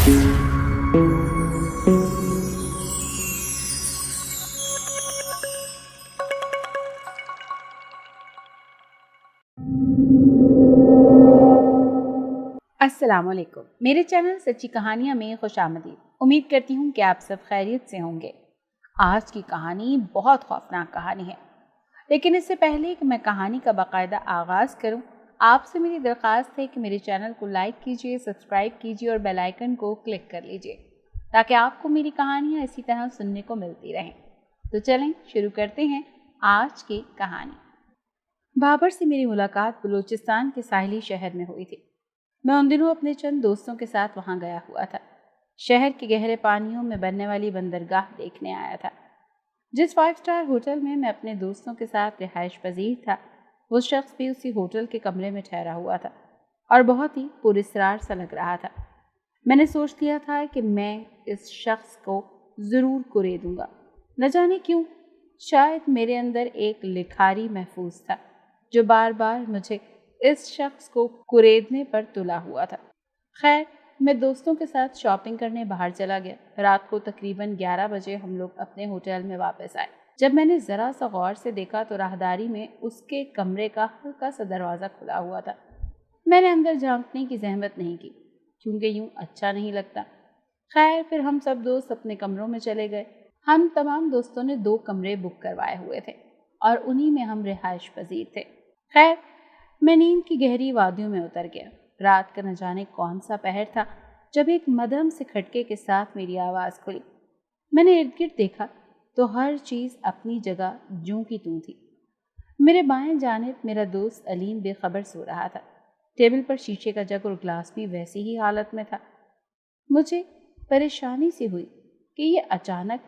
السلام علیکم، میرے چینل سچی کہانیاں میں خوش آمدید۔ امید کرتی ہوں کہ آپ سب خیریت سے ہوں گے۔ آج کی کہانی بہت خوفناک کہانی ہے، لیکن اس سے پہلے کہ میں کہانی کا باقاعدہ آغاز کروں، آپ سے میری درخواست ہے کہ میرے چینل کو لائک کیجیے، سبسکرائب کیجیے اور بیل آئیکن کو کلک کر لیجیے تاکہ آپ کو میری کہانیاں اسی طرح سننے کو ملتی رہیں۔ تو چلیں شروع کرتے ہیں آج کی کہانی۔ بابر سے میری ملاقات بلوچستان کے ساحلی شہر میں ہوئی تھی۔ میں ان دنوں اپنے چند دوستوں کے ساتھ وہاں گیا ہوا تھا۔ شہر کے گہرے پانیوں میں بننے والی بندرگاہ دیکھنے آیا تھا۔ جس 5 اسٹار ہوٹل میں میں اپنے دوستوں کے ساتھ رہائش پذیر تھا، وہ شخص بھی اسی ہوٹل کے کمرے میں ٹھہرا ہوا تھا اور بہت ہی پراسرار سا لگ رہا تھا۔ میں نے سوچ لیا تھا کہ میں اس شخص کو ضرور کریدوں گا۔ نہ جانے کیوں، شاید میرے اندر ایک لکھاری محفوظ تھا جو بار بار مجھے اس شخص کو کریدنے پر تلا ہوا تھا۔ خیر، میں دوستوں کے ساتھ شاپنگ کرنے باہر چلا گیا۔ رات کو تقریباً 11 بجے ہم لوگ اپنے ہوٹل میں واپس آئے۔ جب میں نے ذرا سا غور سے دیکھا تو راہداری میں اس کے کمرے کا ہلکا سا دروازہ کھلا ہوا تھا۔ میں نے اندر جھانکنے کی زحمت نہیں کی کیونکہ یوں اچھا نہیں لگتا۔ خیر، پھر ہم سب دوست اپنے کمروں میں چلے گئے۔ ہم تمام دوستوں نے 2 کمرے بک کروائے ہوئے تھے اور انہی میں ہم رہائش پذیر تھے۔ خیر، میں نیند کی گہری وادیوں میں اتر گیا۔ رات کا نہ جانے کون سا پہر تھا جب ایک مدھم سے کھٹکے کے ساتھ میری آواز کھلی۔ میں نے ارد گرد دیکھا تو ہر چیز اپنی جگہ جوں کی توں تھی۔ میرے بائیں جانب میرا دوست علیم بے خبر سو رہا تھا۔ ٹیبل پر شیشے کا جگ اور گلاس بھی ویسی ہی حالت میں تھا۔ مجھے پریشانی سی ہوئی کہ یہ اچانک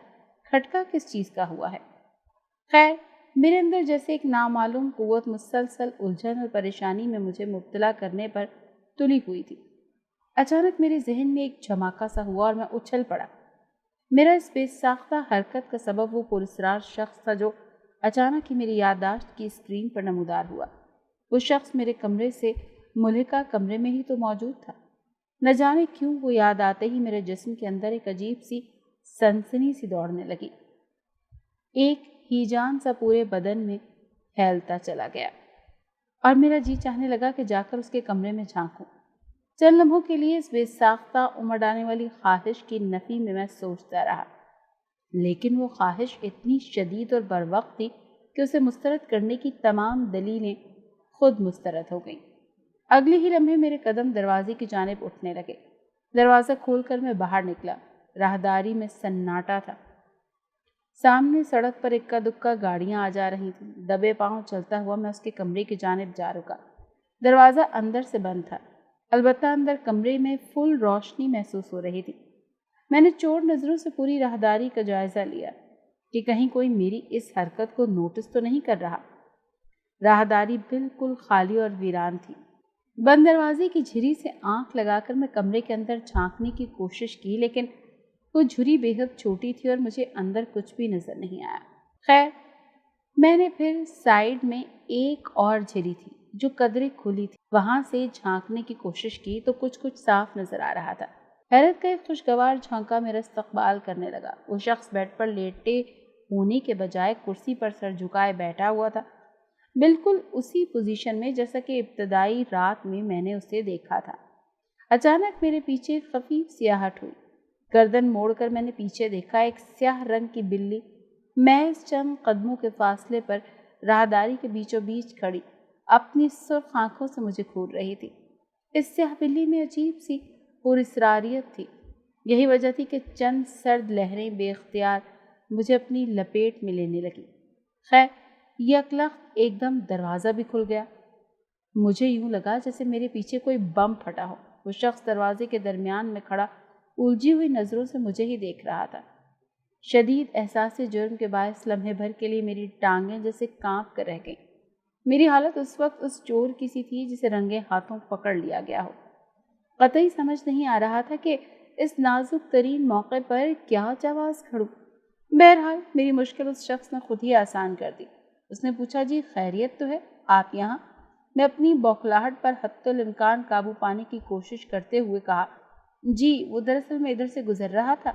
کھٹکا کس چیز کا ہوا ہے۔ خیر، میرے اندر جیسے ایک نامعلوم قوت مسلسل الجھن اور پریشانی میں مجھے مبتلا کرنے پر تلی ہوئی تھی۔ اچانک میرے ذہن میں ایک جھماکا سا ہوا اور میں اچھل پڑا۔ میرا اس بے ساختہ حرکت کا سبب وہ پراسرار شخص تھا جو اچانک ہی میری یادداشت کی اسکرین پر نمودار ہوا۔ وہ شخص میرے کمرے سے ملحقہ کمرے میں ہی تو موجود تھا۔ نہ جانے کیوں وہ یاد آتے ہی میرے جسم کے اندر ایک عجیب سی سنسنی سی دوڑنے لگی۔ ایک ہیجان سا پورے بدن میں پھیلتا چلا گیا اور میرا جی چاہنے لگا کہ جا کر اس کے کمرے میں جھانکوں۔ چند لمحوں کے لیے اس بے ساختہ امڑ آنے والی خواہش کی نفی میں سوچتا رہا، لیکن وہ خواہش اتنی شدید اور بروقت تھی کہ اسے مسترد کرنے کی تمام دلیلیں خود مسترد ہو گئیں۔ اگلے ہی لمحے میرے قدم دروازے کی جانب اٹھنے لگے۔ دروازہ کھول کر میں باہر نکلا۔ راہداری میں سناٹا تھا۔ سامنے سڑک پر اکا دکا گاڑیاں آ جا رہی تھیں۔ دبے پاؤں چلتا ہوا میں اس کے کمرے کی جانب جا رکا۔ دروازہ اندر سے بند تھا، البتہ اندر کمرے میں فل روشنی محسوس ہو رہی تھی۔ میں نے چور نظروں سے پوری راہداری کا جائزہ لیا کہ کہیں کوئی میری اس حرکت کو نوٹس تو نہیں کر رہا۔ راہداری بالکل خالی اور ویران تھی۔ بند دروازے کی جھری سے آنکھ لگا کر میں کمرے کے اندر جھانکنے کی کوشش کی، لیکن وہ جھری بے حد چھوٹی تھی اور مجھے اندر کچھ بھی نظر نہیں آیا۔ خیر، میں نے پھر سائیڈ میں ایک اور جھری تھی جو قدرے کھلی تھی، وہاں سے جھانکنے کی کوشش کی تو کچھ صاف نظر آ رہا تھا۔ حیرت کا ایک خوشگوار جھونکا میرا استقبال کرنے لگا۔ وہ شخص بیڈ پر لیٹے ہونے کے بجائے کرسی پر سر جھکائے بیٹھا ہوا تھا، بالکل اسی پوزیشن میں جیسا کہ ابتدائی رات میں نے اسے دیکھا تھا۔ اچانک میرے پیچھے خفیف سیاہٹ ہوئی۔ گردن موڑ کر میں نے پیچھے دیکھا، ایک سیاہ رنگ کی بلی محض چند قدموں کے فاصلے پر راہداری کے بیچوں بیچ کھڑی اپنی سرخ آنکھوں سے مجھے گھور رہی تھی۔ اس سیاہ بلی میں عجیب سی پراسراریت تھی۔ یہی وجہ تھی کہ چند سرد لہریں بے اختیار مجھے اپنی لپیٹ میں لینے لگی۔ خیر، یکلخت ایک دم دروازہ بھی کھل گیا۔ مجھے یوں لگا جیسے میرے پیچھے کوئی بم پھٹا ہو۔ وہ شخص دروازے کے درمیان میں کھڑا الجھی ہوئی نظروں سے مجھے ہی دیکھ رہا تھا۔ شدید احساس جرم کے باعث لمحے بھر کے لیے میری ٹانگیں جیسے کانپ کر رہ گئیں۔ میری حالت اس وقت اس چور کی سی تھی جسے رنگے ہاتھوں پکڑ لیا گیا ہو۔ قطعی سمجھ نہیں آ رہا تھا کہ اس نازک ترین موقع پر کیا جواز کھڑوں۔ بہرحال میری مشکل اس شخص نے خود ہی آسان کر دی۔ اس نے پوچھا، جی خیریت تو ہے آپ یہاں؟ میں اپنی بوکھلاہٹ پر حتی الامکان قابو پانے کی کوشش کرتے ہوئے کہا، جی وہ دراصل میں ادھر سے گزر رہا تھا،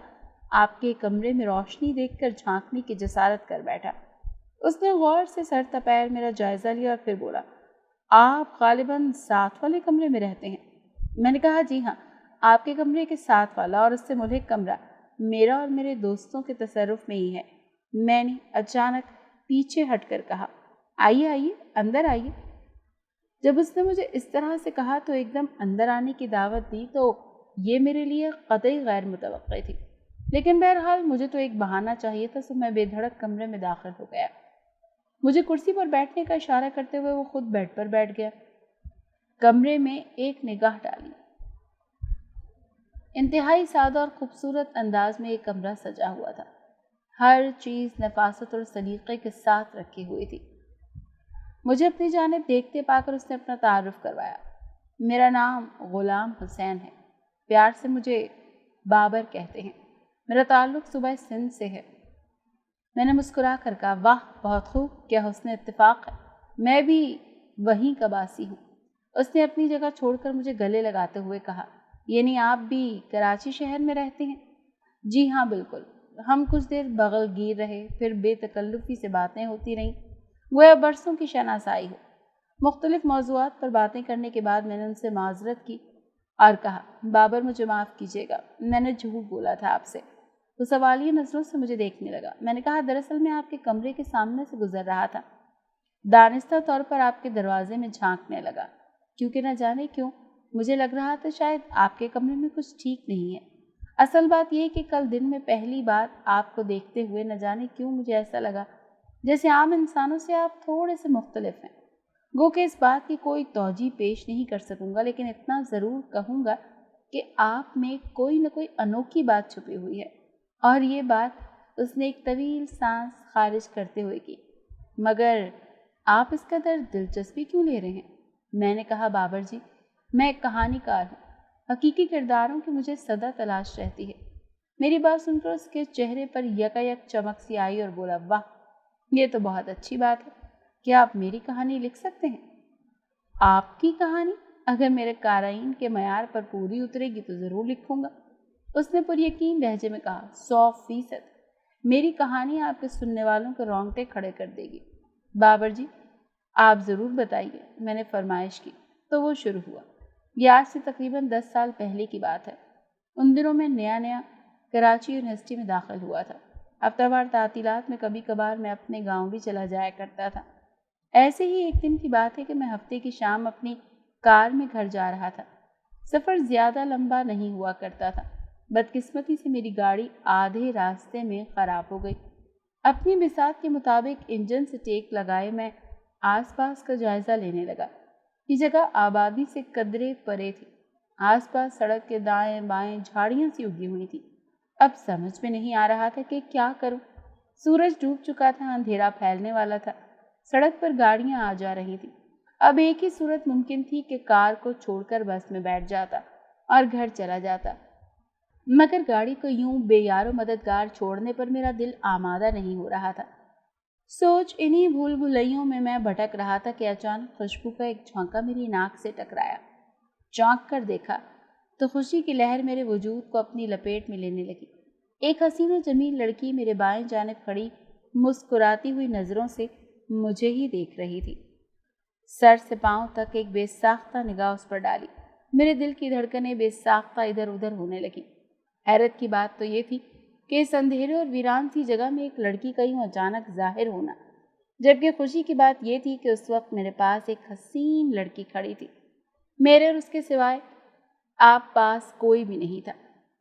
آپ کے کمرے میں روشنی دیکھ کر جھانکنے کی جسارت کر بیٹھا۔ اس نے غور سے سر تپیر میرا جائزہ لیا اور پھر بولا، آپ غالباً ساتھ والے کمرے میں رہتے ہیں؟ میں نے کہا جی ہاں، آپ کے کمرے کے ساتھ والا اور اس سے ملحق کمرہ میرا اور میرے دوستوں کے تصرف میں ہی ہے۔ میں نے اچانک پیچھے ہٹ کر کہا، آئیے آئیے اندر آئیے۔ جب اس نے مجھے اس طرح سے کہا تو ایک دم اندر آنے کی دعوت دی تو یہ میرے لیے قطعی غیر متوقع تھی، لیکن بہرحال مجھے تو ایک بہانہ چاہیے تھا، سو میں بے دھڑک کمرے میں داخل ہو گیا۔ مجھے کرسی پر بیٹھنے کا اشارہ کرتے ہوئے وہ خود بیڈ پر بیٹھ گیا۔ کمرے میں ایک نگاہ ڈالی۔ انتہائی سادہ اور خوبصورت انداز میں ایک کمرہ سجا ہوا تھا، ہر چیز نفاست اور سلیقے کے ساتھ رکھی ہوئی تھی۔ مجھے اپنی جانب دیکھتے پا کر اس نے اپنا تعارف کروایا۔ میرا نام غلام حسین ہے، پیار سے مجھے بابر کہتے ہیں، میرا تعلق صوبہ سندھ سے ہے۔ میں نے مسکرا کر کہا، واہ بہت خوب، کیا حسن اتفاق ہے، میں بھی وہیں کا باسی ہوں۔ اس نے اپنی جگہ چھوڑ کر مجھے گلے لگاتے ہوئے کہا، یعنی آپ بھی کراچی شہر میں رہتے ہیں؟ جی ہاں بالکل۔ ہم کچھ دیر بغل گیر رہے، پھر بے تکلفی سے باتیں ہوتی رہیں، گویا برسوں کی شناسائی ہو۔ مختلف موضوعات پر باتیں کرنے کے بعد میں نے ان سے معذرت کی اور کہا، بابر مجھے معاف کیجیے گا، میں نے جھوٹ بولا تھا آپ سے۔ وہ سوالیہ نظروں سے مجھے دیکھنے لگا۔ میں نے کہا، دراصل میں آپ کے کمرے کے سامنے سے گزر رہا تھا، دانستہ طور پر آپ کے دروازے میں جھانکنے لگا، کیونکہ نہ جانے کیوں مجھے لگ رہا تھا شاید آپ کے کمرے میں کچھ ٹھیک نہیں ہے۔ اصل بات یہ کہ کل دن میں پہلی بار آپ کو دیکھتے ہوئے نہ جانے کیوں مجھے ایسا لگا جیسے عام انسانوں سے آپ تھوڑے سے مختلف ہیں۔ گو کہ اس بات کی کوئی توجیہ پیش نہیں کر سکوں گا، لیکن اتنا ضرور کہوں گا کہ آپ میں کوئی نہ کوئی انوکھی بات چھپی ہوئی ہے۔ اور یہ بات اس نے ایک طویل سانس خارج کرتے ہوئے کی۔ مگر آپ اس قدر دلچسپی کیوں لے رہے ہیں؟ میں نے کہا، بابر جی میں ایک کہانی کار ہوں، حقیقی کرداروں کی مجھے سدا تلاش رہتی ہے۔ میری بات سن کر اس کے چہرے پر یکایک چمک سی آئی اور بولا، واہ یہ تو بہت اچھی بات ہے، کیا آپ میری کہانی لکھ سکتے ہیں؟ آپ کی کہانی؟ اگر میرے قارئین کے معیار پر پوری اترے گی تو ضرور لکھوں گا، اس نے پر یقین لہجے میں کہا، 100%۔ میری کہانی آپ کے سننے والوں کے رونگٹے کھڑے کر دے گی۔ بابر جی آپ ضرور بتائیے، میں نے فرمائش کی تو وہ شروع ہوا۔ یہ آج سے تقریباً 10 سال پہلے کی بات ہے۔ ان دنوں میں نیا کراچی یونیورسٹی میں داخل ہوا تھا۔ ہفتہ وار تعطیلات میں کبھی کبھار میں اپنے گاؤں بھی چلا جایا کرتا تھا۔ ایسے ہی ایک دن کی بات ہے کہ میں ہفتے کی شام اپنی کار میں گھر جا رہا تھا۔ سفر زیادہ لمبا نہیں ہوا کرتا تھا۔ بدقسمتی سے میری گاڑی آدھے راستے میں خراب ہو گئی۔ اپنی بساط کے مطابق انجن سے ٹیک لگائے میں آس پاس کا جائزہ لینے لگا۔ یہ جگہ آبادی سے قدرے پرے تھی۔ آس پاس سڑک کے دائیں بائیں جھاڑیاں سی اگی ہوئی تھی۔ اب سمجھ میں نہیں آ رہا تھا کہ کیا کروں۔ سورج ڈوب چکا تھا، اندھیرا پھیلنے والا تھا، سڑک پر گاڑیاں آ جا رہی تھیں۔ اب ایک ہی صورت ممکن تھی کہ کار کو چھوڑ کر بس میں بیٹھ جاتا اور گھر چلا جاتا، مگر گاڑی کو یوں بے یار و مددگار چھوڑنے پر میرا دل آمادہ نہیں ہو رہا تھا۔ سوچ انہی بھول بھلائیوں میں بھٹک رہا تھا کہ اچانک خوشبو کا ایک جھونکا میری ناک سے ٹکرایا۔ چونک کر دیکھا تو خوشی کی لہر میرے وجود کو اپنی لپیٹ میں لینے لگی۔ ایک حسین و جمیل لڑکی میرے بائیں جانب کھڑی مسکراتی ہوئی نظروں سے مجھے ہی دیکھ رہی تھی۔ سر سے پاؤں تک ایک بے ساختہ نگاہ اس پر ڈالی۔ میرے دل کی دھڑکنیں بے ساختہ ادھر ادھر ہونے لگیں۔ حیرت کی بات تو یہ تھی کہ اس اندھیرے اور ویران سی جگہ میں ایک لڑکی کا یوں اچانک ظاہر ہونا، جبکہ خوشی کی بات یہ تھی کہ اس وقت میرے پاس ایک حسین لڑکی کھڑی تھی، میرے اور اس کے سوائے آپ پاس کوئی بھی نہیں تھا۔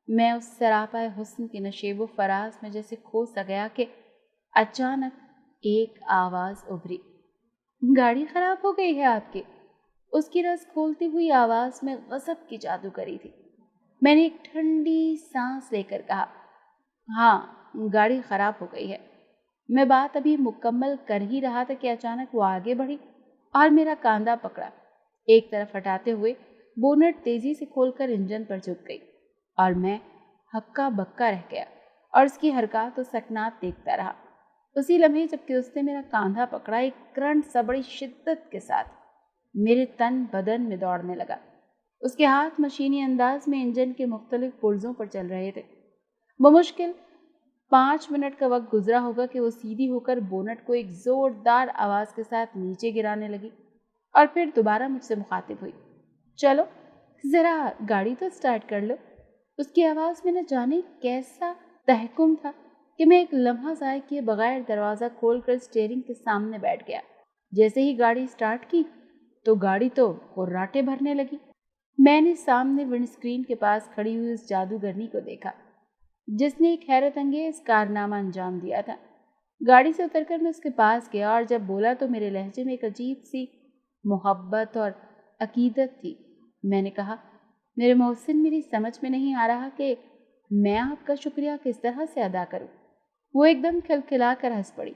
میں اس سراپا حسن کے نشیب و فراز میں جیسے کھو سا گیا کہ اچانک ایک آواز ابھری، گاڑی خراب ہو گئی ہے آپ کی۔ اس کی رس کھولتی ہوئی آواز میں غضب کی جادوگری تھی۔ میں نے ایک ٹھنڈی سانس لے کر کہا، ہاں گاڑی خراب ہو گئی ہے۔ میں بات ابھی مکمل کر ہی رہا تھا کہ اچانک وہ آگے بڑھی اور میرا کاندھا پکڑا، ایک طرف ہٹاتے ہوئے بونٹ تیزی سے کھول کر انجن پر جھک گئی اور میں ہکا بکا رہ گیا اور اس کی حرکات و سکنات دیکھتا رہا۔ اسی لمحے جبکہ اس نے میرا کاندھا پکڑا، ایک کرنٹ سا بڑی شدت کے ساتھ میرے تن بدن میں دوڑنے لگا۔ اس کے ہاتھ مشینی انداز میں انجن کے مختلف پرزوں پر چل رہے تھے۔ بمشکل 5 منٹ کا وقت گزرا ہوگا کہ وہ سیدھی ہو کر بونٹ کو ایک زوردار آواز کے ساتھ نیچے گرانے لگی اور پھر دوبارہ مجھ سے مخاطب ہوئی۔ چلو ذرا گاڑی تو سٹارٹ کر لو۔ اس کی آواز میں نہ جانے کیسا تحکم تھا کہ میں ایک لمحہ ضائع کیے بغیر دروازہ کھول کر اسٹیئرنگ کے سامنے بیٹھ گیا۔ جیسے ہی گاڑی سٹارٹ کی تو گاڑی تو کراٹے بھرنے لگی۔ میں نے سامنے ونڈ اسکرین کے پاس کھڑی ہوئی اس جادوگرنی کو دیکھا جس نے ایک حیرت انگیز کارنامہ انجام دیا تھا۔ گاڑی سے اتر کر میں اس کے پاس گیا اور جب بولا تو میرے لہجے میں ایک عجیب سی محبت اور عقیدت تھی۔ میں نے کہا، میرے محسن، میری سمجھ میں نہیں آ رہا کہ میں آپ کا شکریہ کس طرح سے ادا کروں۔ وہ ایک دم کھلکھلا کر ہنس پڑی۔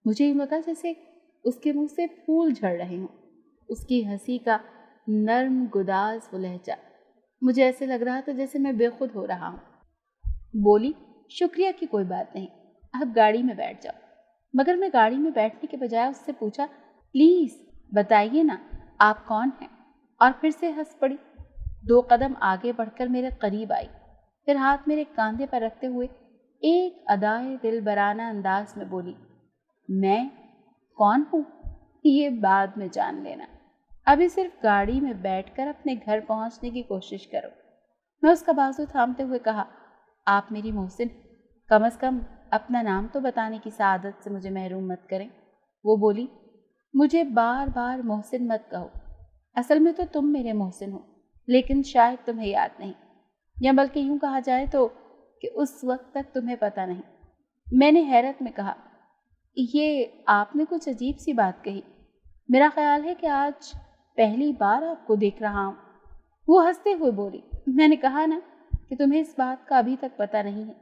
مجھے یوں لگا جیسے اس کے منہ سے پھول جھڑ رہے ہوں۔ اس کی ہنسی کا نرم گداز وہ لہجہ، مجھے ایسے لگ رہا تھا جیسے میں بے خود ہو رہا ہوں۔ بولی، شکریہ کی کوئی بات نہیں، آپ گاڑی میں بیٹھ جاؤ۔ مگر میں گاڑی میں بیٹھنے کے بجائے اس سے پوچھا، پلیز بتائیے نا آپ کون ہیں؟ اور پھر سے ہنس پڑی۔ 2 قدم آگے بڑھ کر میرے قریب آئی، پھر ہاتھ میرے کاندھے پر رکھتے ہوئے ایک ادائے دل برانہ انداز میں بولی، میں کون ہوں یہ بعد میں جان لینا، ابھی صرف گاڑی میں بیٹھ کر اپنے گھر پہنچنے کی کوشش کرو۔ میں اس کا بازو تھامتے ہوئے کہا، آپ میری محسن، کم از کم اپنا نام تو بتانے کی سعادت سے مجھے محروم مت کریں۔ وہ بولی، مجھے بار بار محسن مت کہو، اصل میں تو تم میرے محسن ہو، لیکن شاید تمہیں یاد نہیں، یا بلکہ یوں کہا جائے تو کہ اس وقت تک تمہیں پتہ نہیں۔ میں نے حیرت میں کہا، یہ آپ نے کچھ عجیب سی بات کہی، میرا خیال ہے کہ آج پہلی بار آپ کو دیکھ رہا ہوں۔ وہ ہنستے ہوئے بولی، میں نے کہا نا کہ تمہیں اس بات کا ابھی تک پتہ نہیں ہے،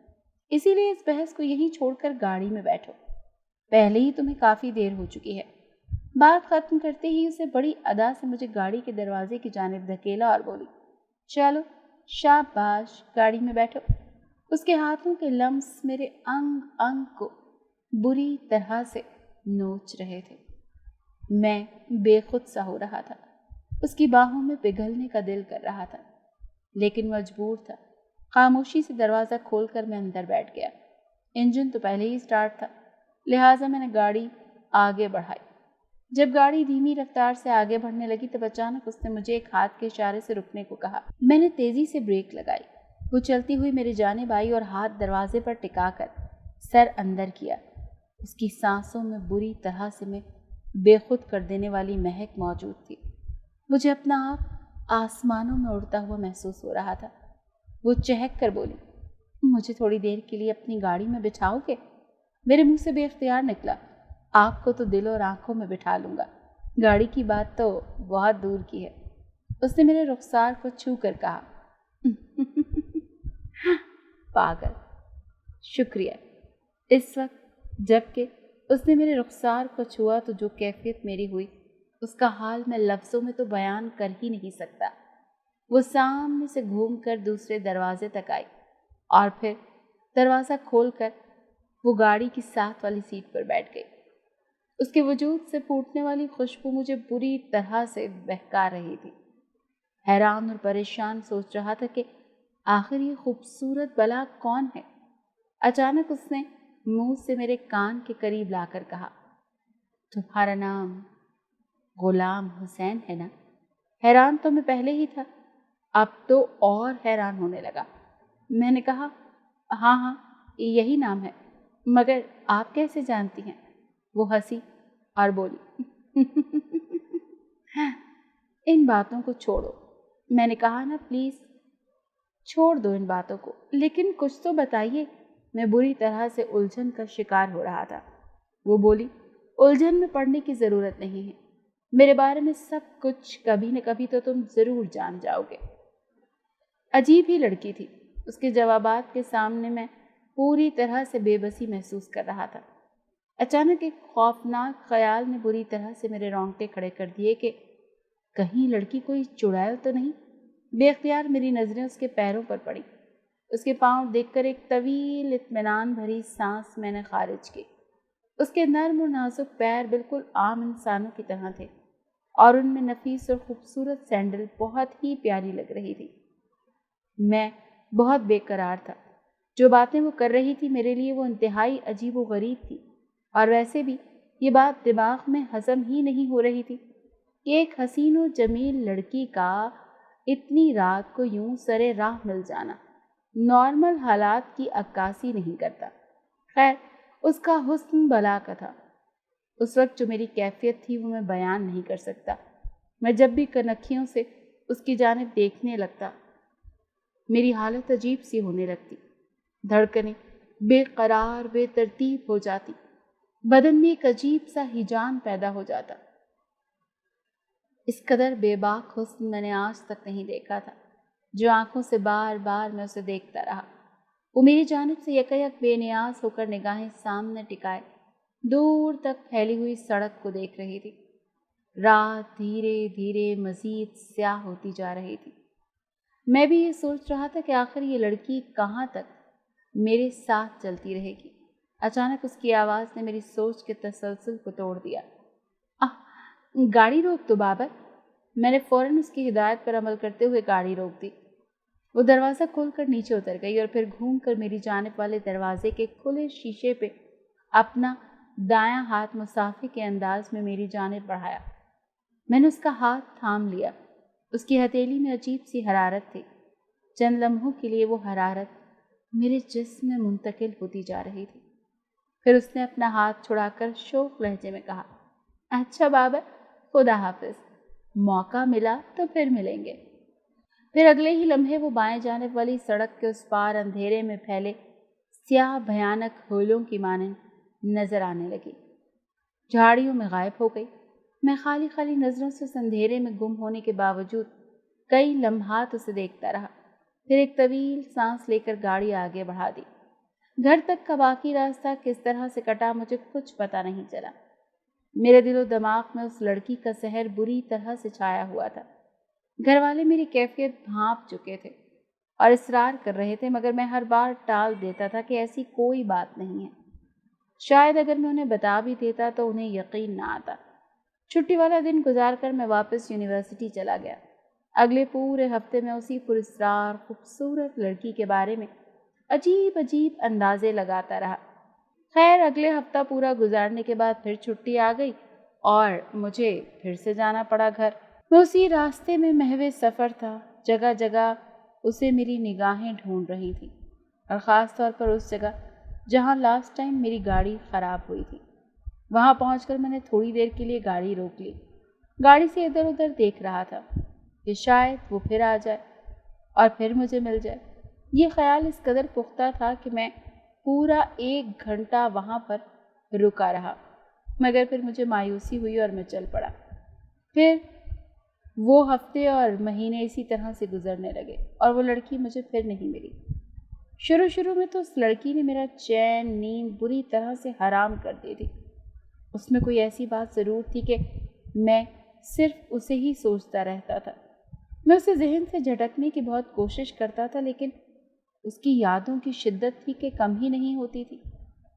اسی لیے اس بحث کو یہیں چھوڑ کر گاڑی میں بیٹھو، پہلے ہی تمہیں کافی دیر ہو چکی ہے۔ بات ختم کرتے ہی اسے بڑی ادا سے مجھے گاڑی کے دروازے کی جانب دھکیلا اور بولی، چلو شاباش، گاڑی میں بیٹھو۔ اس کے ہاتھوں کے لمس میرے انگ انگ کو بری طرح سے نوچ رہے تھے۔ میں بے خود سا ہو رہا تھا، اس کی باہوں میں پگھلنے کا دل کر رہا تھا، لیکن مجبور تھا۔ خاموشی سے دروازہ کھول کر میں اندر بیٹھ گیا۔ انجن تو پہلے ہی سٹارٹ تھا، لہٰذا میں نے گاڑی آگے بڑھائی۔ جب گاڑی دھیمی رفتار سے آگے بڑھنے لگی تب اچانک اس نے مجھے ایک ہاتھ کے اشارے سے رکنے کو کہا۔ میں نے تیزی سے بریک لگائی۔ وہ چلتی ہوئی میری جانب آئی اور ہاتھ دروازے پر ٹکا کر سر اندر کیا۔ اس کی سانسوں میں بری طرح سے میں بے خود کر دینے والی مہک موجود تھی۔ مجھے اپنا آپ آسمانوں میں اڑتا ہوا محسوس ہو رہا تھا۔ وہ چہک کر بولی، مجھے تھوڑی دیر کے لیے اپنی گاڑی میں بٹھاؤ گے؟ میرے منہ سے بے اختیار نکلا، آپ کو تو دل اور آنکھوں میں بٹھا لوں گا، گاڑی کی بات تو بہت دور کی ہے۔ اس نے میرے رخسار کو چھو کر کہا۔ پاگل، شکریہ۔ اس وقت جب کہ اس نے میرے رخسار کو چھوا تو جو کیفیت میری ہوئی اس کا حال میں لفظوں میں تو بیان کر ہی نہیں سکتا۔ وہ سامنے سے گھوم کر دوسرے دروازے تک آئی اور پھر دروازہ کھول کر وہ گاڑی کی ساتھ والی سیٹ پر بیٹھ گئی۔ اس کے وجود سے پھوٹنے والی خوشبو مجھے بری طرح سے بہکا رہی تھی۔ حیران اور پریشان سوچ رہا تھا کہ آخر یہ خوبصورت بلا کون ہے۔ اچانک اس نے منہ سے میرے کان کے قریب لا کر کہا، تمہارا نام غلام حسین ہے نا؟ حیران تو میں پہلے ہی تھا، اب تو اور حیران ہونے لگا۔ میں نے کہا، ہاں یہی نام ہے، مگر آپ کیسے جانتی ہیں؟ وہ ہنسی اور بولی، ان باتوں کو چھوڑو۔ میں نے کہا نا، پلیز چھوڑ دو ان باتوں کو، لیکن کچھ تو بتائیے۔ میں بری طرح سے الجھن کا شکار ہو رہا تھا۔ وہ بولی، الجھن میں پڑنے کی ضرورت نہیں ہے، میرے بارے میں سب کچھ کبھی نہ کبھی تو تم ضرور جان جاؤ گے۔ عجیب ہی لڑکی تھی، اس کے جوابات کے سامنے میں پوری طرح سے بے بسی محسوس کر رہا تھا۔ اچانک ایک خوفناک خیال نے بری طرح سے میرے رونگٹے کھڑے کر دیے کہ کہیں لڑکی کوئی چڑیل تو نہیں۔ بے اختیار میری نظریں اس کے پیروں پر پڑی۔ اس کے پاؤں دیکھ کر ایک طویل اطمینان بھری سانس میں نے خارج کی۔ اس کے نرم اور نازک پیر بالکل عام انسانوں کی طرح تھے اور ان میں نفیس اور خوبصورت سینڈل بہت ہی پیاری لگ رہی تھی۔ میں بہت بے قرار تھا۔ جو باتیں وہ کر رہی تھی میرے لیے وہ انتہائی عجیب و غریب تھی، اور ویسے بھی یہ بات دماغ میں ہضم ہی نہیں ہو رہی تھی کہ ایک حسین و جمیل لڑکی کا اتنی رات کو یوں سرے راہ مل جانا نارمل حالات کی عکاسی نہیں کرتا۔ خیر، اس کا حسن بلا کا تھا۔ اس وقت جو میری کیفیت تھی وہ میں بیان نہیں کر سکتا۔ میں جب بھی کنکھیوں سے اس کی جانب دیکھنے لگتا میری حالت عجیب سی ہونے لگتی، دھڑکنیں بے قرار بے ترتیب ہو جاتی، بدن میں ایک عجیب سا ہیجان پیدا ہو جاتا۔ اس قدر بے باک حسن میں نے آج تک نہیں دیکھا تھا، جو آنکھوں سے بار بار میں اسے دیکھتا رہا۔ وہ میری جانب سے یکایک بے نیاز ہو کر نگاہیں سامنے ٹکائے دور تک پھیلی ہوئی سڑک کو دیکھ رہی تھی۔ رات دھیرے دھیرے مزید سیاہ ہوتی جا رہی تھی۔ میں بھی یہ سوچ رہا تھا کہ آخر یہ لڑکی کہاں تک میرے ساتھ چلتی رہے گی۔ اچانک اس کی آواز نے میری سوچ کے تسلسل کو توڑ دیا۔ گاڑی روک دو بابر۔ میں نے فوراً اس کی ہدایت پر عمل کرتے ہوئے گاڑی روک دی۔ وہ دروازہ کھول کر نیچے اتر گئی اور پھر گھوم کر میری جانب والے دروازے کے کھلے شیشے پہ اپنا دایاں ہاتھ مسافر کے انداز میں میری جانب بڑھایا۔ میں نے اس کا ہاتھ تھام لیا۔ اس کی ہتھیلی میں عجیب سی حرارت تھی۔ چند لمحوں کے لیے وہ حرارت میرے جسم میں منتقل ہوتی جا رہی تھی۔ پھر اس نے اپنا ہاتھ چھڑا کر شوق لہجے میں کہا، اچھا بابر، خدا حافظ، موقع ملا تو پھر ملیں گے۔ پھر اگلے ہی لمحے وہ بائیں جانب والی سڑک کے اس پار اندھیرے میں پھیلے سیاہ بھیانک ہولوں کی مانند نظر آنے لگی، جھاڑیوں میں غائب ہو گئی۔ میں خالی خالی نظروں سے اس اندھیرے میں گم ہونے کے باوجود کئی لمحات اسے دیکھتا رہا، پھر ایک طویل سانس لے کر گاڑی آگے بڑھا دی۔ گھر تک کا باقی راستہ کس طرح سے کٹا مجھے کچھ پتہ نہیں چلا۔ میرے دل و دماغ میں اس لڑکی کا زہر بری طرح سے چھایا ہوا تھا۔ گھر والے میری کیفیت بھانپ چکے تھے اور اصرار کر رہے تھے، مگر میں ہر بار ٹال دیتا تھا کہ ایسی کوئی بات نہیں ہے۔ شاید اگر میں انہیں بتا بھی دیتا تو انہیں یقین نہ آتا۔ چھٹی والا دن گزار کر میں واپس یونیورسٹی چلا گیا۔ اگلے پورے ہفتے میں اسی پراسرار خوبصورت لڑکی کے بارے میں عجیب عجیب اندازے لگاتا رہا۔ خیر، اگلے ہفتہ پورا گزارنے کے بعد پھر چھٹی آ گئی اور مجھے پھر سے جانا پڑا گھر۔ میں اسی راستے میں محو سفر تھا۔ جگہ جگہ اسے میری نگاہیں ڈھونڈ رہی تھی، اور خاص طور پر اس جگہ جہاں لاسٹ ٹائم میری گاڑی خراب ہوئی تھی۔ وہاں پہنچ کر میں نے تھوڑی دیر کے لیے گاڑی روک لی۔ گاڑی سے ادھر ادھر دیکھ رہا تھا کہ شاید وہ پھر آ جائے اور پھر مجھے مل جائے۔ یہ خیال اس قدر پختہ تھا کہ میں پورا 1 گھنٹہ وہاں پر رکا رہا، مگر پھر مجھے مایوسی ہوئی اور میں چل پڑا۔ پھر وہ ہفتے اور مہینے اسی طرح سے گزرنے لگے اور وہ لڑکی مجھے پھر نہیں ملی۔ شروع میں تو اس لڑکی نے میرا چین نیند بری طرح سے حرام کر دی تھی۔ اس میں کوئی ایسی بات ضرور تھی کہ میں صرف اسے ہی سوچتا رہتا تھا۔ میں اسے ذہن سے جھٹکنے کی بہت کوشش کرتا تھا، لیکن اس کی یادوں کی شدت تھی کہ کم ہی نہیں ہوتی تھی۔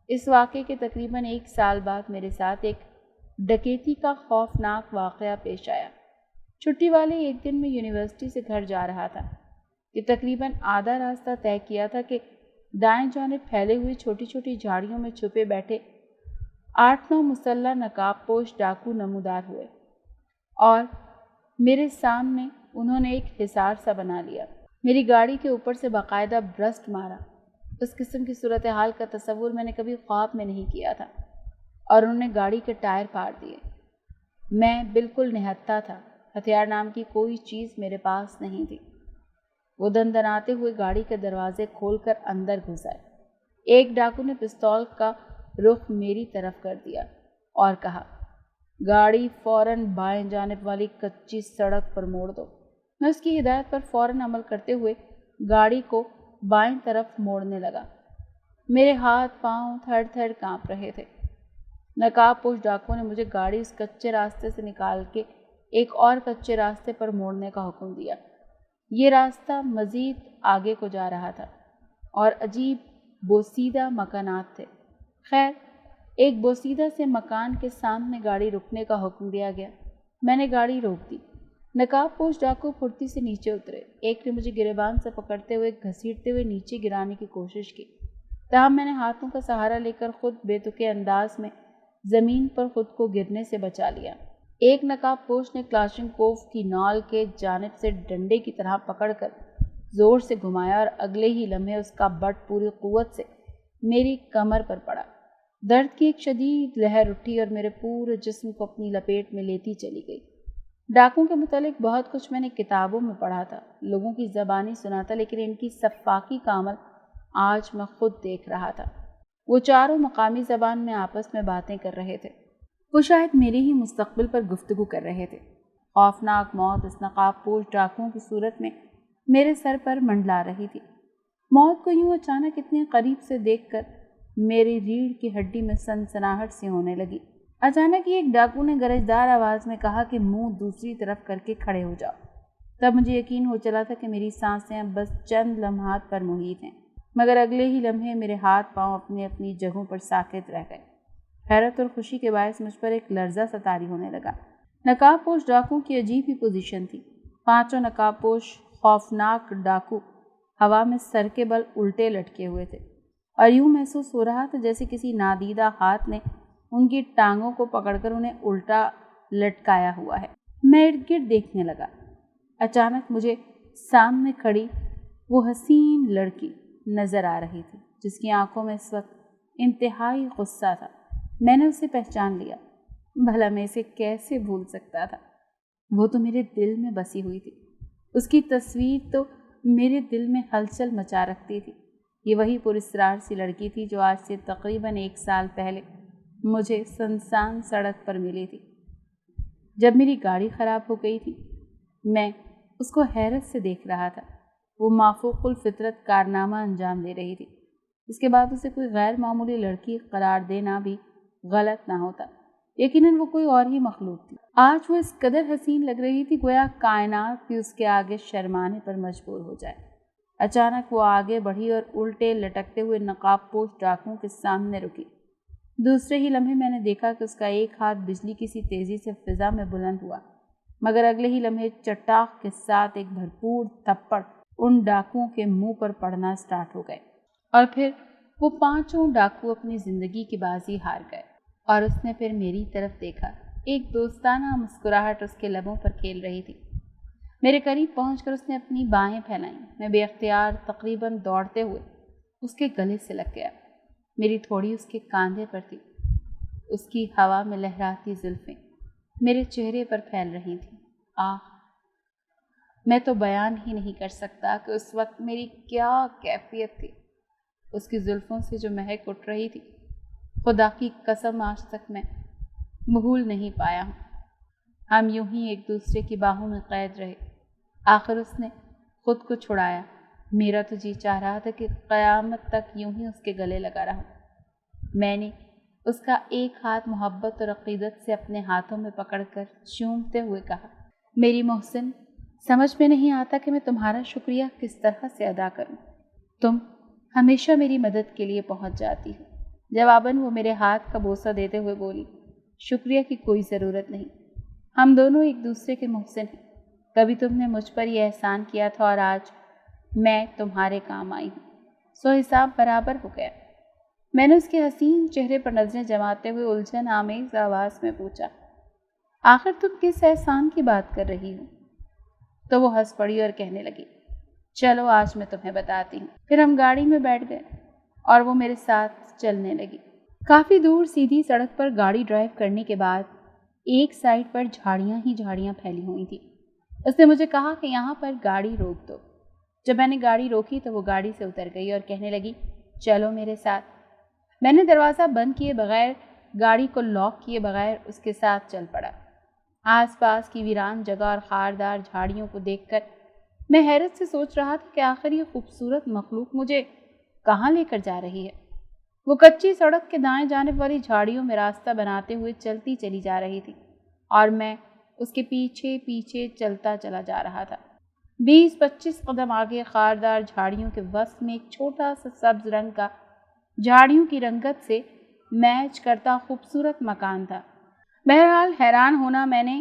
اس واقعے کے تقریباً 1 سال بعد میرے ساتھ ایک ڈکیتی کا خوفناک واقعہ پیش آیا۔ چھٹی والے ایک دن میں یونیورسٹی سے گھر جا رہا تھا کہ تقریباً آدھا راستہ طے کیا تھا کہ دائیں جانب پھیلے ہوئے چھوٹی چھوٹی جھاڑیوں میں چھپے بیٹھے 8-9 مسلح نقاب پوش ڈاکو نمودار ہوئے، اور میرے سامنے انہوں نے ایک حصار سا بنا لیا۔ میری گاڑی کے اوپر سے باقاعدہ برسٹ مارا۔ اس قسم کی صورتحال کا تصور میں نے کبھی خواب میں نہیں کیا تھا، اور انہوں نے گاڑی کے ٹائر پھاڑ دیے۔ میں بالکل نہتھا تھا، ہتھیار نام کی کوئی چیز میرے پاس نہیں تھی۔ وہ دندناتے ہوئے گاڑی کے دروازے کھول کر اندر گھس آئے۔ ایک ڈاکو نے پستول کا رخ میری طرف کر دیا اور کہا، گاڑی فوراً بائیں جانب والی کچی سڑک پر موڑ دو۔ میں اس کی ہدایت پر فوراً عمل کرتے ہوئے گاڑی کو بائیں طرف موڑنے لگا۔ میرے ہاتھ پاؤں تھر تھر کانپ رہے تھے۔ نقاب پوش ڈاکو نے مجھے گاڑی اس کچے راستے سے نکال کے ایک اور کچے راستے پر موڑنے کا حکم دیا۔ یہ راستہ مزید آگے کو جا رہا تھا اور عجیب بوسیدہ مکانات تھے۔ خیر، ایک بوسیدہ سے مکان کے سامنے گاڑی رکنے کا حکم دیا گیا۔ میں نے گاڑی روک دی۔ نقاب پوش ڈاکو پھرتی سے نیچے اترے۔ ایک نے مجھے گریبان سے پکڑتے ہوئے گھسیٹتے ہوئے نیچے گرانے کی کوشش کی، تاہم میں نے ہاتھوں کا سہارا لے کر خود بے تکے انداز میں زمین پر خود کو گرنے سے بچا لیا۔ ایک نقاب پوش نے کلاشنکوف کی نال کے جانب سے ڈنڈے کی طرح پکڑ کر زور سے گھمایا اور اگلے ہی لمحے اس کا بٹ پوری قوت سے میری کمر پر پڑا۔ درد کی ایک شدید لہر اٹھی اور میرے پورے جسم کو اپنی لپیٹ میں لیتی چلی گئی۔ ڈاکوں کے متعلق بہت کچھ میں نے کتابوں میں پڑھا تھا، لوگوں کی زبانی سنا تھا، لیکن ان کی سفاکی کا عمل آج میں خود دیکھ رہا تھا۔ وہ چاروں مقامی زبان میں آپس میں باتیں کر رہے تھے۔ وہ شاید میرے ہی مستقبل پر گفتگو کر رہے تھے۔ خوفناک موت اس نقاب پوش ڈاکوؤں کی صورت میں میرے سر پر منڈلا رہی تھی۔ موت کو یوں اچانک اتنے قریب سے دیکھ کر میری ریڑھ کی ہڈی میں سنسناہٹ سی ہونے لگی۔ اچانک ہی ایک ڈاکو نے گرجدار آواز میں کہا کہ منہ دوسری طرف کر کے کھڑے ہو جاؤ۔ تب مجھے یقین ہو چلا تھا کہ میری سانسیں اب بس چند لمحات پر محیط ہیں، مگر اگلے ہی لمحے میرے ہاتھ پاؤں اپنی اپنی جگہوں پر ساکت رہ گئے۔ حیرت اور خوشی کے باعث مجھ پر ایک لرزہ سا طاری ہونے لگا۔ نقاب پوش ڈاکوؤں کی عجیب ہی پوزیشن تھی۔ پانچوں نقاب پوش خوفناک ڈاکو ہوا میں سر کے بل الٹے لٹکے ہوئے تھے اور یوں محسوس ہو رہا تھا جیسے کسی نادیدہ ہاتھ نے ان کی ٹانگوں کو پکڑ کر انہیں الٹا لٹکایا ہوا ہے۔ میں ارد گرد دیکھنے لگا۔ اچانک مجھے سامنے کھڑی وہ حسین لڑکی نظر آ رہی تھی جس کی آنکھوں میں اس وقت انتہائی غصہ تھا۔ میں نے اسے پہچان لیا۔ بھلا میں اسے کیسے بھول سکتا تھا؟ وہ تو میرے دل میں بسی ہوئی تھی۔ اس کی تصویر تو میرے دل میں ہلچل مچا رکھتی تھی۔ یہ وہی پراسرار سی لڑکی تھی جو آج سے تقریباً 1 سال پہلے مجھے سنسان سڑک پر ملی تھی جب میری گاڑی خراب ہو گئی تھی۔ میں اس کو حیرت سے دیکھ رہا تھا۔ وہ مافوق الفطرت کارنامہ انجام دے رہی تھی۔ اس کے بعد اسے کوئی غیر معمولی لڑکی قرار دینا بھی غلط نہ ہوتا۔ یقیناً وہ کوئی اور ہی مخلوق تھی۔ آج وہ اس قدر حسین لگ رہی تھی گویا کائنات بھی اس کے آگے شرمانے پر مجبور ہو جائے۔ اچانک وہ آگے بڑھی اور الٹے لٹکتے ہوئے نقاب پوش ڈاکوؤں کے سامنے رکی۔ دوسرے ہی لمحے میں نے دیکھا کہ اس کا ایک ہاتھ بجلی کی سی تیزی سے فضا میں بلند ہوا، مگر اگلے ہی لمحے چٹاخ کے ساتھ ایک بھرپور تھپڑ ان ڈاکوؤں کے منہ پر پڑنا سٹارٹ ہو گئے اور پھر وہ پانچوں ڈاکو اپنی زندگی کی بازی ہار گئے۔ اور اس نے پھر میری طرف دیکھا۔ ایک دوستانہ مسکراہٹ اس کے لبوں پر کھیل رہی تھی۔ میرے قریب پہنچ کر اس نے اپنی بائیں پھیلائیں۔ میں بے اختیار تقریباً دوڑتے ہوئے اس کے گلے سے لگ گیا۔ میری تھوڑی اس کے کاندھے پر تھی۔ اس کی ہوا میں لہراتی زلفیں میرے چہرے پر پھیل رہی تھیں۔ میں تو بیان ہی نہیں کر سکتا کہ اس وقت میری کیا کیفیت تھی۔ اس کی زلفوں سے جو مہک اٹھ رہی تھی، خدا کی قسم آج تک میں بھول نہیں پایا ہوں۔ ہم یوں ہی ایک دوسرے کی باہوں میں قید رہے۔ آخر اس نے خود کو چھڑایا۔ میرا تو جی چاہ رہا تھا کہ قیامت تک یوں ہی اس کے گلے لگا رہوں۔ میں نے اس کا ایک ہاتھ محبت اور عقیدت سے اپنے ہاتھوں میں پکڑ کر چومتے ہوئے کہا، میری محسن، سمجھ میں نہیں آتا کہ میں تمہارا شکریہ کس طرح سے ادا کروں۔ تم ہمیشہ میری مدد کے لیے پہنچ جاتی ہو۔ جواباً وہ میرے ہاتھ کا بوسہ دیتے ہوئے بولی، شکریہ کی کوئی ضرورت نہیں، ہم دونوں ایک دوسرے کے محسن ہیں۔ کبھی تم نے مجھ پر یہ احسان کیا تھا اور آج میں تمہارے کام آئی ہوں، سو حساب برابر ہو گیا۔ میں نے اس کے حسین چہرے پر نظریں جماتے ہوئے الجھن آمیز آواز میں پوچھا، آخر تم کس احسان کی بات کر رہی ہو؟ تو وہ ہنس پڑی اور کہنے لگی، چلو آج میں تمہیں بتاتی ہوں۔ پھر ہم گاڑی میں بیٹھ گئے اور وہ میرے ساتھ چلنے لگی۔ کافی دور سیدھی سڑک پر گاڑی ڈرائیو کرنے کے بعد ایک سائڈ پر جھاڑیاں ہی جھاڑیاں پھیلی ہوئی تھیں۔ اس نے مجھے کہا کہ یہاں پر گاڑی روک دو۔ جب میں نے گاڑی روکی تو وہ گاڑی سے اتر گئی اور کہنے لگی، چلو میرے ساتھ۔ میں نے دروازہ بند کیے بغیر، گاڑی کو لاک کیے بغیر اس کے ساتھ چل پڑا۔ آس پاس کی ویران جگہ اور خاردار جھاڑیوں کو دیکھ کر میں حیرت سے سوچ رہا تھا کہ آخر یہ خوبصورت مخلوق مجھے کہاں لے کر جا رہی ہے۔ وہ کچی سڑک کے دائیں جانب والی جھاڑیوں میں راستہ بناتے ہوئے چلتی چلی جا رہی تھی اور میں اس کے پیچھے پیچھے چلتا چلا جا رہا تھا۔ 20-25 قدم آگے خاردار جھاڑیوں کے وسط میں ایک چھوٹا سا سبز رنگ کا جھاڑیوں کی رنگت سے میچ کرتا خوبصورت مکان تھا۔ بہرحال حیران ہونا میں نے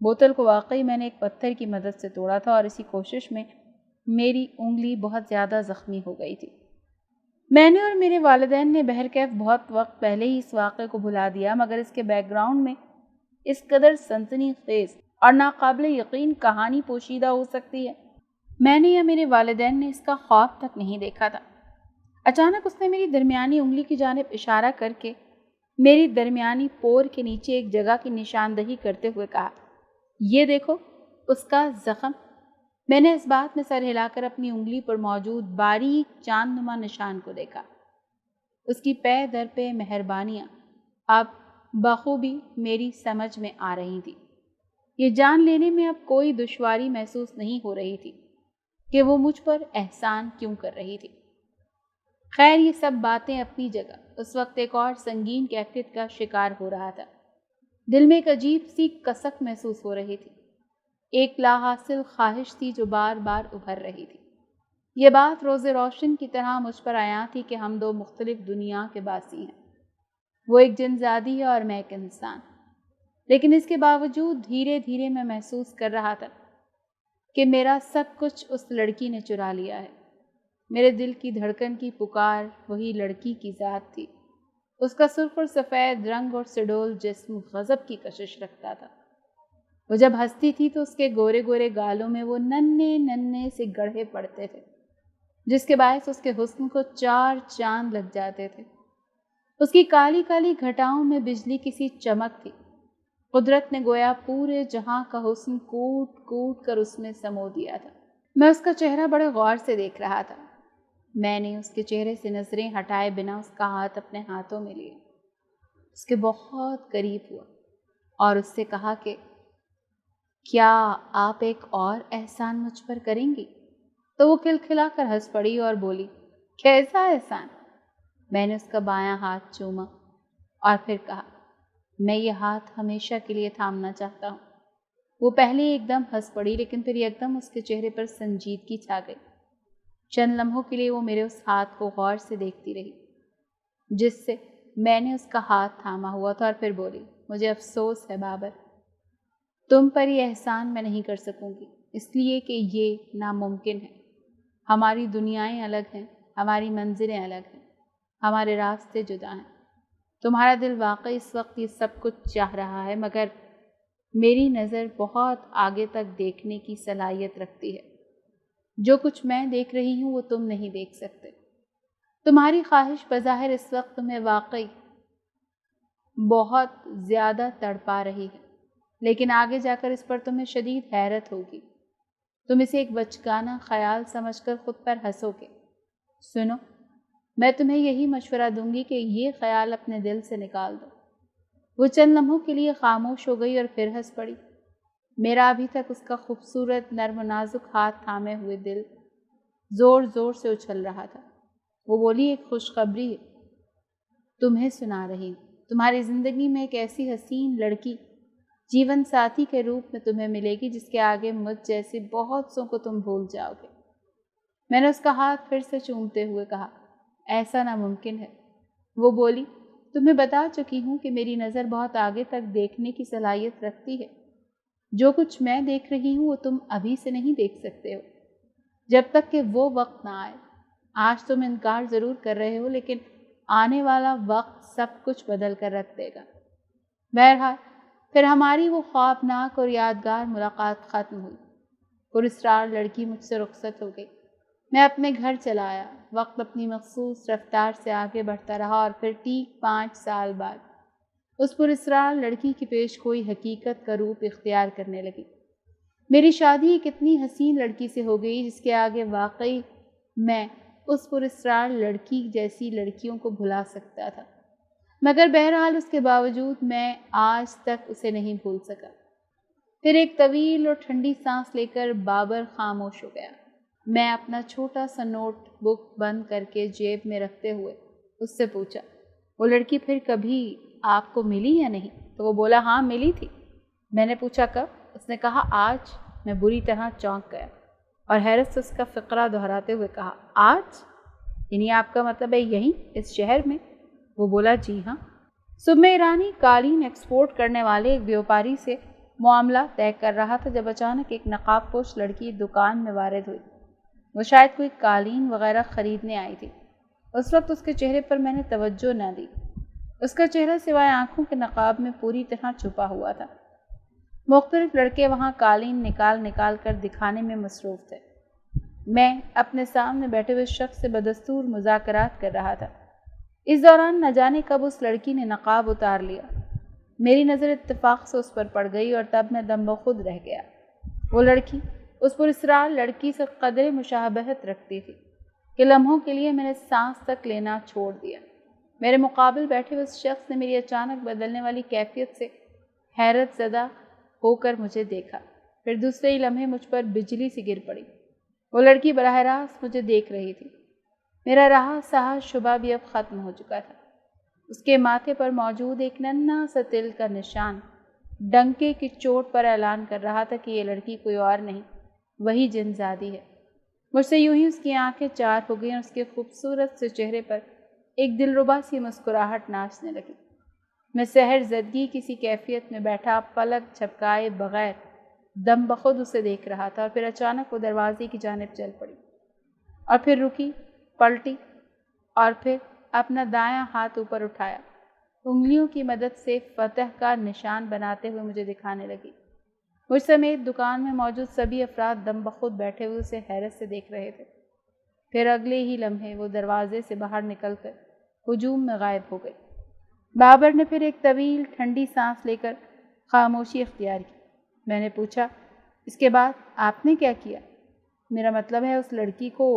بوتل کو واقعی میں نے ایک پتھر کی مدد سے توڑا تھا اور اسی کوشش میں میری انگلی بہت زیادہ زخمی ہو گئی تھی۔ میں نے اور میرے والدین نے بہرکیف بہت وقت پہلے ہی اس واقعے کو بھلا دیا، مگر اس کے بیک گراؤنڈ میں اس قدر سنسنی خیز اور ناقابل یقین کہانی پوشیدہ ہو سکتی ہے، میں نے یا میرے والدین نے اس کا خواب تک نہیں دیکھا تھا۔ اچانک اس نے میری درمیانی انگلی کی جانب اشارہ کر کے میری درمیانی پور کے نیچے ایک جگہ کی نشاندہی کرتے ہوئے کہا، یہ دیکھو اس کا زخم۔ میں نے اس بات میں سر ہلا کر اپنی انگلی پر موجود باریک چاند نما نشان کو دیکھا۔ اس کی پے در پہ مہربانیاں اب بخوبی میری سمجھ میں آ رہی تھی۔ یہ جان لینے میں اب کوئی دشواری محسوس نہیں ہو رہی تھی کہ وہ مجھ پر احسان کیوں کر رہی تھی۔ خیر، یہ سب باتیں اپنی جگہ، اس وقت ایک اور سنگین کیفیت کا شکار ہو رہا تھا۔ دل میں ایک عجیب سی کسک محسوس ہو رہی تھی، ایک لا حاصل خواہش تھی جو بار بار ابھر رہی تھی۔ یہ بات روز روشن کی طرح مجھ پر عیاں تھی کہ ہم دو مختلف دنیا کے باسی ہیں، وہ ایک جن زادی ہے اور میں ایک انسان۔ لیکن اس کے باوجود دھیرے دھیرے میں محسوس کر رہا تھا کہ میرا سب کچھ اس لڑکی نے چرا لیا ہے۔ میرے دل کی دھڑکن کی پکار وہی لڑکی کی ذات تھی۔ اس کا سرخ اور سفید رنگ اور سڈول جسم غضب کی کشش رکھتا تھا۔ وہ جب ہنستی تھی تو اس کے گورے گورے گالوں میں وہ ننھے ننھے سے گڑھے پڑتے تھے، جس کے باعث اس کے حسن کو چار چاند لگ جاتے تھے۔ اس کی کالی کالی گھٹاؤں میں بجلی کی سی چمک تھی۔ قدرت نے گویا پورے جہاں کا حسن کوٹ کوٹ کر اس میں سمو دیا تھا۔ میں اس کا چہرہ بڑے غور سے دیکھ رہا تھا۔ میں نے اس کے چہرے سے نظریں ہٹائے بنا اس کا ہاتھ اپنے ہاتھوں میں لیے، اس کے بہت قریب ہوا اور اس سے کہا کہ کیا آپ ایک اور احسان مجھ پر کریں گی؟ تو وہ کھلکھلا کر ہنس پڑی اور بولی، کیسا احسان؟ میں نے اس کا بایاں ہاتھ چوما اور پھر کہا، میں یہ ہاتھ ہمیشہ کے لیے تھامنا چاہتا ہوں۔ وہ پہلے ایک دم ہنس پڑی، لیکن پھر ایک دم اس کے چہرے پر سنجیدگی چھا گئی۔ چند لمحوں کے لیے وہ میرے اس ہاتھ کو غور سے دیکھتی رہی جس سے میں نے اس کا ہاتھ تھاما ہوا تھا، اور پھر بولی، مجھے افسوس ہے بابر، تم پر یہ احسان میں نہیں کر سکوں گی، اس لیے کہ یہ ناممکن ہے۔ ہماری دنیائیں الگ ہیں، ہماری منزلیں الگ ہیں، ہمارے راستے جدا ہیں۔ تمہارا دل واقعی اس وقت یہ سب کچھ چاہ رہا ہے، مگر میری نظر بہت آگے تک دیکھنے کی صلاحیت رکھتی ہے۔ جو کچھ میں دیکھ رہی ہوں وہ تم نہیں دیکھ سکتے۔ تمہاری خواہش بظاہر اس وقت تمہیں واقعی بہت زیادہ تڑپا رہی ہے، لیکن آگے جا کر اس پر تمہیں شدید حیرت ہوگی۔ تم اسے ایک بچگانہ خیال سمجھ کر خود پر ہنسو گے۔ سنو، میں تمہیں یہی مشورہ دوں گی کہ یہ خیال اپنے دل سے نکال دو۔ وہ چند لمحوں کے لیے خاموش ہو گئی اور پھر ہنس پڑی۔ میرا ابھی تک اس کا خوبصورت نرم و نازک ہاتھ تھامے ہوئے دل زور زور سے اچھل رہا تھا۔ وہ بولی، ایک خوشخبری ہے، تمہیں سنا رہی ہوں۔ تمہاری زندگی میں ایک ایسی حسین لڑکی جیون ساتھی کے روپ میں تمہیں ملے گی جس کے آگے مجھ جیسے بہت سوں کو تم بھول جاؤ گے۔ میں نے اس کا ہاتھ پھر سے چومتے ہوئے کہا، ایسا ناممکن ہے۔ وہ بولی، تمہیں بتا چکی ہوں کہ میری نظر بہت آگے تک دیکھنے کی صلاحیت رکھتی ہے۔ جو کچھ میں دیکھ رہی ہوں وہ تم ابھی سے نہیں دیکھ سکتے ہو، جب تک کہ وہ وقت نہ آئے۔ آج تم انکار ضرور کر رہے ہو، لیکن آنے والا وقت سب کچھ بدل کر رکھ دے گا۔ بہرحال پھر ہماری وہ خوابناک اور یادگار ملاقات ختم ہوئی۔ پراسرار لڑکی مجھ سے رخصت ہو گئی۔ میں اپنے گھر چلا آیا۔ وقت اپنی مخصوص رفتار سے آگے بڑھتا رہا اور پھر ٹھیک 5 سال بعد اس پراسرار لڑکی کی پیش گوئی حقیقت کا روپ اختیار کرنے لگی۔ میری شادی ایک اتنی حسین لڑکی سے ہو گئی جس کے آگے واقعی میں اس پراسرار لڑکی جیسی لڑکیوں کو بھلا سکتا تھا، مگر بہرحال اس کے باوجود میں آج تک اسے نہیں بھول سکا۔ پھر ایک طویل اور ٹھنڈی سانس لے کر بابر خاموش ہو گیا۔ میں اپنا چھوٹا سا نوٹ بک بند کر کے جیب میں رکھتے ہوئے اس سے پوچھا، وہ لڑکی پھر کبھی آپ کو ملی یا نہیں؟ تو وہ بولا، ہاں ملی تھی۔ میں نے پوچھا، کب؟ اس نے کہا، آج۔ میں بری طرح چونک گیا اور حیرت سے اس کا فقرہ دہراتے ہوئے کہا، آج؟ یعنی آپ کا مطلب ہے یہیں اس شہر میں؟ وہ بولا، جی ہاں۔ صبح ایرانی قالین ایکسپورٹ کرنے والے ایک بیوپاری سے معاملہ طے کر رہا تھا جب اچانک ایک نقاب پوش لڑکی دکان میں وارد ہوئی۔ وہ شاید کوئی قالین وغیرہ خریدنے آئی تھی۔ اس وقت اس کے چہرے پر میں نے توجہ نہ دی۔ اس کا چہرہ سوائے آنکھوں کے نقاب میں پوری طرح چھپا ہوا تھا۔ مختلف لڑکے وہاں قالین نکال کر دکھانے میں مصروف تھے۔ میں اپنے سامنے بیٹھے ہوئے شخص سے بدستور مذاکرات کر رہا تھا۔ اس دوران نہ جانے کب اس لڑکی نے نقاب اتار لیا۔ میری نظر اتفاق سے اس پر پڑ گئی اور تب میں دم بخود رہ گیا۔ وہ لڑکی اس پراسرار لڑکی سے قدرے مشابہت رکھتی تھی کہ لمحوں کے لیے میں نے سانس تک لینا چھوڑ دیا۔ میرے مقابل بیٹھے اس شخص نے میری اچانک بدلنے والی کیفیت سے حیرت زدہ ہو کر مجھے دیکھا، پھر دوسرے ہی لمحے مجھ پر بجلی سی گر پڑی۔ وہ لڑکی براہ راست مجھے دیکھ رہی تھی۔ میرا رہا سہا شبہ بھی اب ختم ہو چکا تھا۔ اس کے ماتھے پر موجود ایک ننھا سا تل کا نشان ڈنکے کی چوٹ پر اعلان کر رہا تھا کہ یہ لڑکی کوئی اور نہیں، وہی جن زادی ہے۔ مجھ سے یوں ہی اس کی آنکھیں چار ہو گئیں اور اس کے خوبصورت سے چہرے پر ایک دلربا سی مسکراہٹ ناچنے لگی۔ میں سحر زدگی کسی کیفیت میں بیٹھا پلک جھپکائے بغیر دم بخود اسے دیکھ رہا تھا، اور پھر اچانک وہ دروازے کی جانب چل پڑی اور پھر رکی، پلٹی اور پھر اپنا دایاں ہاتھ اوپر اٹھایا، انگلیوں کی مدد سے فتح کا نشان بناتے ہوئے مجھے دکھانے لگی۔ مجھ سمیت دکان میں موجود سبھی افراد دم بخود بیٹھے ہوئے اسے حیرت سے دیکھ رہے تھے۔ پھر اگلے ہی لمحے وہ دروازے سے باہر نکل کر ہجوم میں غائب ہو گئی۔ بابر نے پھر ایک طویل ٹھنڈی سانس لے کر خاموشی اختیار کی۔ میں نے پوچھا، اس کے بعد آپ نے کیا کیا؟ میرا مطلب ہے اس لڑکی کو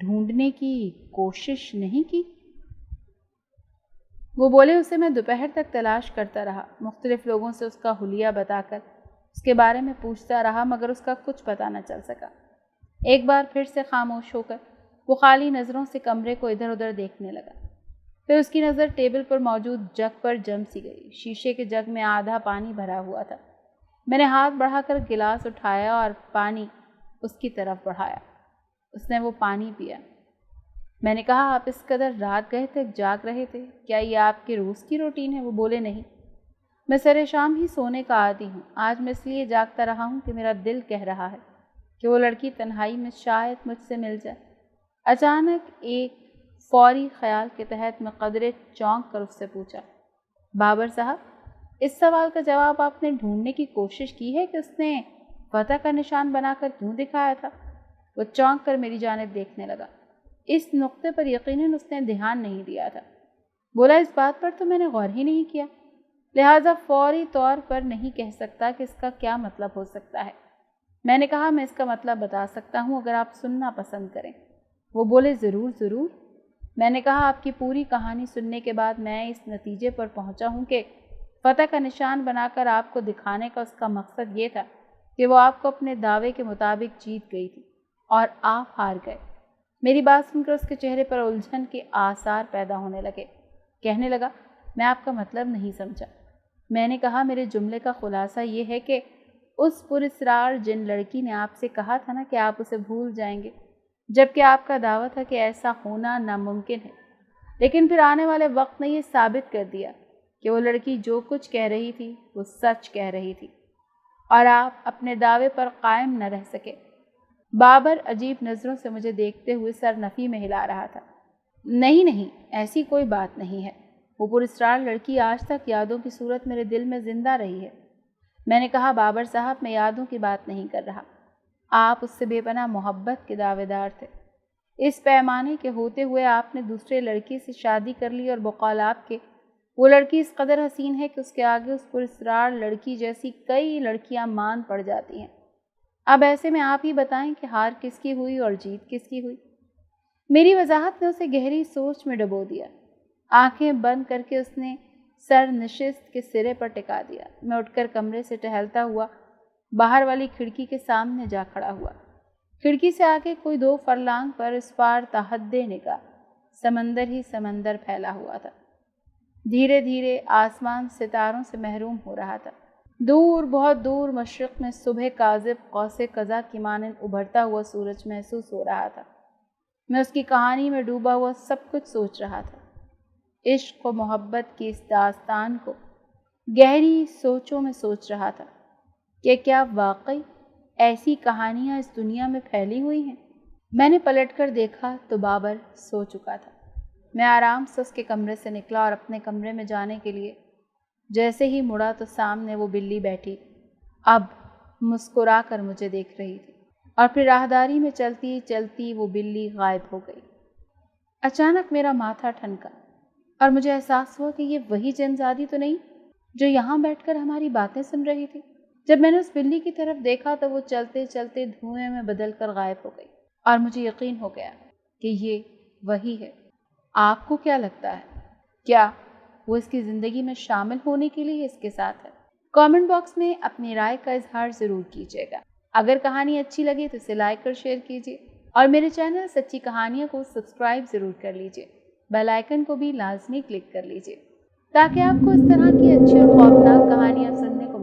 ڈھونڈنے کی کوشش نہیں کی؟ وہ بولے، اسے میں دوپہر تک تلاش کرتا رہا، مختلف لوگوں سے اس کا حلیہ بتا کر اس کے بارے میں پوچھتا رہا، مگر اس کا کچھ پتہ نہ چل سکا۔ ایک بار پھر سے خاموش ہو کر وہ خالی نظروں سے کمرے کو ادھر ادھر دیکھنے لگا۔ پھر اس کی نظر ٹیبل پر موجود جگ پر جم سی گئی۔ شیشے کے جگ میں آدھا پانی بھرا ہوا تھا۔ میں نے ہاتھ بڑھا کر گلاس اٹھایا اور پانی اس کی طرف بڑھایا۔ اس نے وہ پانی پیا۔ میں نے کہا، آپ اس قدر رات گئے تک جاگ رہے تھے، کیا یہ آپ کے روز کی روٹین ہے؟ وہ بولے، نہیں، میں سر شام ہی سونے کا عادی ہوں۔ آج میں اس لیے جاگتا رہا ہوں کہ میرا دل کہہ رہا ہے کہ وہ لڑکی تنہائی میں شاید مجھ سے مل جائے۔ اچانک ایک فوری خیال کے تحت میں قدرے چونک کر اس سے پوچھا، بابر صاحب، اس سوال کا جواب آپ نے ڈھونڈنے کی کوشش کی ہے کہ اس نے فتح کا نشان بنا کر کیوں دکھایا تھا؟ وہ چونک کر میری جانب دیکھنے لگا۔ اس نقطے پر یقیناً اس نے دھیان نہیں دیا تھا۔ بولا، اس بات پر تو میں نے غور ہی نہیں کیا، لہٰذا فوری طور پر نہیں کہہ سکتا کہ اس کا کیا مطلب ہو سکتا ہے۔ میں نے کہا، میں اس کا مطلب بتا سکتا ہوں اگر آپ سننا پسند کریں۔ وہ بولے، ضرور ضرور۔ میں نے کہا، آپ کی پوری کہانی سننے کے بعد میں اس نتیجے پر پہنچا ہوں کہ فتح کا نشان بنا کر آپ کو دکھانے کا اس کا مقصد یہ تھا کہ وہ آپ کو اپنے دعوے کے مطابق جیت گئی تھی اور آپ ہار گئے۔ میری بات سن کر اس کے چہرے پر الجھن کے آثار پیدا ہونے لگے۔ کہنے لگا، میں آپ کا مطلب نہیں سمجھا۔ میں نے کہا، میرے جملے کا خلاصہ یہ ہے کہ اس پراسرار جن لڑکی نے آپ سے کہا تھا نا کہ آپ اسے بھول جائیں گے، جبکہ آپ کا دعویٰ تھا کہ ایسا ہونا ناممکن ہے، لیکن پھر آنے والے وقت نے یہ ثابت کر دیا کہ وہ لڑکی جو کچھ کہہ رہی تھی وہ سچ کہہ رہی تھی، اور آپ اپنے دعوے پر قائم نہ رہ سکے۔ بابر عجیب نظروں سے مجھے دیکھتے ہوئے سر نفی میں ہلا رہا تھا۔ نہیں، ایسی کوئی بات نہیں ہے۔ وہ پراسرار لڑکی آج تک یادوں کی صورت میرے دل میں زندہ رہی ہے۔ میں نے کہا، بابر صاحب، میں یادوں کی بات نہیں کر رہا۔ آپ اس سے بے پناہ محبت کے دعوے دار تھے۔ اس پیمانے کے ہوتے ہوئے آپ نے دوسرے لڑکی سے شادی کر لی، اور بقول آپ کے وہ لڑکی اس قدر حسین ہے کہ اس کے آگے اس پراسرار لڑکی جیسی کئی لڑکیاں مان پڑ جاتی ہیں۔ اب ایسے میں آپ ہی بتائیں کہ ہار کس کی ہوئی اور جیت کس کی ہوئی؟ میری وضاحت نے اسے گہری سوچ میں ڈبو دیا۔ آنکھیں بند کر کے اس نے سر نشست کے سرے پر ٹکا دیا۔ میں اٹھ کر کمرے سے ٹہلتا ہوا باہر والی کھڑکی کے سامنے جا کھڑا ہوا۔ کھڑکی سے آگے کوئی 2 فرلانگ پر اس پار تحد نگاہ سمندر ہی سمندر پھیلا ہوا تھا۔ دھیرے دھیرے آسمان ستاروں سے محروم ہو رہا تھا۔ دور، بہت دور مشرق میں صبح کاذب قوس قزح کی مانند ابھرتا ہوا سورج محسوس ہو رہا تھا۔ میں اس کی کہانی میں ڈوبا ہوا سب کچھ سوچ رہا تھا۔ عشق و محبت کی اس داستان کو گہری سوچوں میں سوچ رہا تھا۔ کہ کیا واقعی ایسی کہانیاں اس دنیا میں پھیلی ہوئی ہیں؟ میں نے پلٹ کر دیکھا تو بابر سو چکا تھا۔ میں آرام سے اس کے کمرے سے نکلا اور اپنے کمرے میں جانے کے لیے جیسے ہی مڑا تو سامنے وہ بلی بیٹھی اب مسکرا کر مجھے دیکھ رہی تھی، اور پھر راہداری میں چلتی چلتی وہ بلی غائب ہو گئی۔ اچانک میرا ماتھا ٹھنکا اور مجھے احساس ہوا کہ یہ وہی جنزادی تو نہیں جو یہاں بیٹھ کر ہماری باتیں سن رہی تھی۔ جب میں نے اس بلی کی طرف دیکھا تو وہ چلتے چلتے دھوئیں میں بدل کر غائب ہو گئی، اور مجھے یقین ہو گیا کہ یہ وہی ہے۔ آپ کو کیا لگتا ہے؟ کیا وہ اس کی زندگی میں شامل ہونے کے لیے اس کے ساتھ ہے؟ کامنٹ باکس میں اپنی رائے کا اظہار ضرور کیجیے گا۔ اگر کہانی اچھی لگے تو اسے لائک اور شیئر کیجیے، اور میرے چینل سچی کہانیاں کو سبسکرائب ضرور کر لیجیے۔ بیل آئیکن کو بھی لازمی کلک کر لیجیے تاکہ آپ کو اس طرح کی اچھی اور خوفناک کہانیاں سننے کو